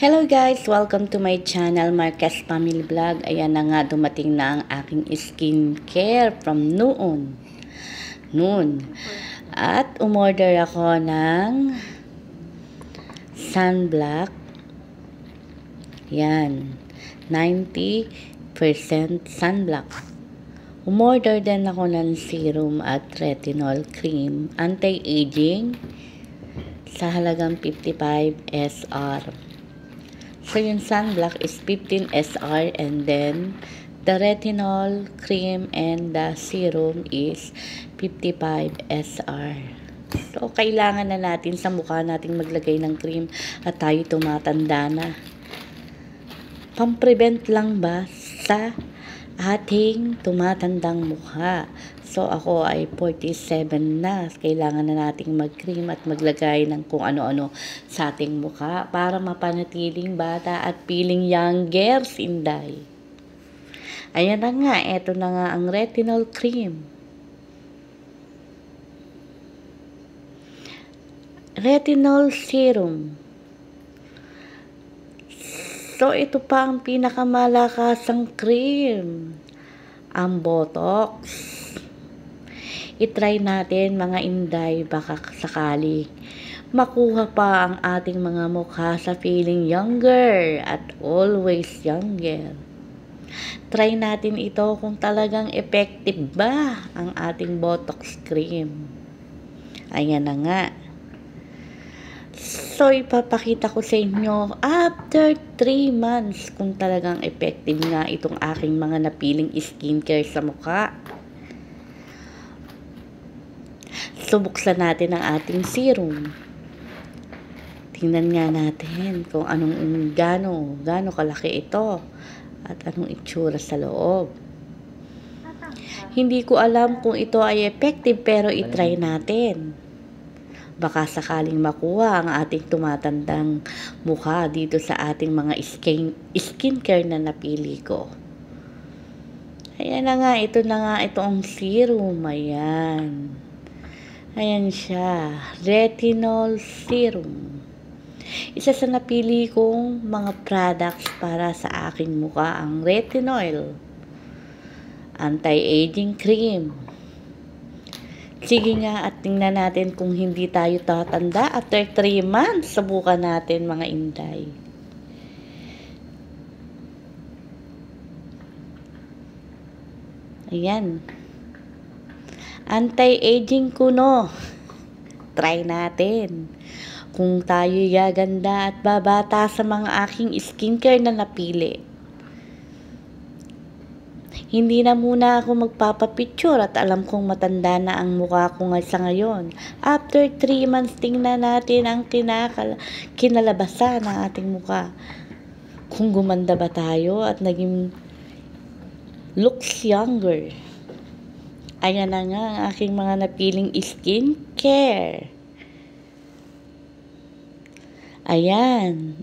Hello guys! Welcome to my channel, Marquez Family Vlog. Ayan na nga, dumating na ang aking skincare from noon. At umorder ako ng sunblock. Yan. 90% sunblock. Umorder din ako ng serum at retinol cream, anti-aging, sa halagang 55 SR. So, yung sunblock is 15 SR and then the retinol cream and the serum is 55 SR. So, kailangan na natin sa mukha nating maglagay ng cream at tayo tumatanda na. Pamprevent lang ba sa ating tumatandang mukha? So, ako ay 47 na. Kailangan na nating mag-cream at maglagay ng kung ano-ano sa ating mukha para mapanatiling bata at feeling younger, Inday. Ayan na nga. Ito na nga ang retinol cream. Retinol serum. So, ito pa ang pinakamalakasang cream. Ang Botox. I-try natin mga Inday, baka sakali makuha pa ang ating mga mukha sa feeling younger at always younger. Try natin ito kung talagang effective ba ang ating Botox cream. Ayan na nga. So, ipapakita ko sa inyo after 3 months kung talagang effective nga itong aking mga napiling skincare sa mukha. So, buksan natin ang ating serum. Tingnan nga natin kung gaano kalaki ito at anong itsura sa loob. Hindi ko alam kung ito ay effective pero itry natin. Baka sakaling makuha ang ating tumatandang mukha dito sa ating mga skincare na napili ko. Ayan na nga, ito ang serum. Ayan siya, retinol serum. Isa sa napili kong mga products para sa aking mukha ang retinol, anti-aging cream. Sige nga at tingnan natin kung hindi tayo tatanda after 3 months. Subukan natin mga Inday. Ayan. Anti-aging kuno. Try natin. Kung tayo gaganda at babata sa mga aking skincare na napili. Hindi na muna ako magpapapicture at alam kong matanda na ang mukha ko sa ngayon. After 3 months, tingnan natin ang kinalabasan ng ating mukha. Kung gumanda ba tayo at naging looks younger. Ayan na nga ang aking mga napiling skincare. Ayan.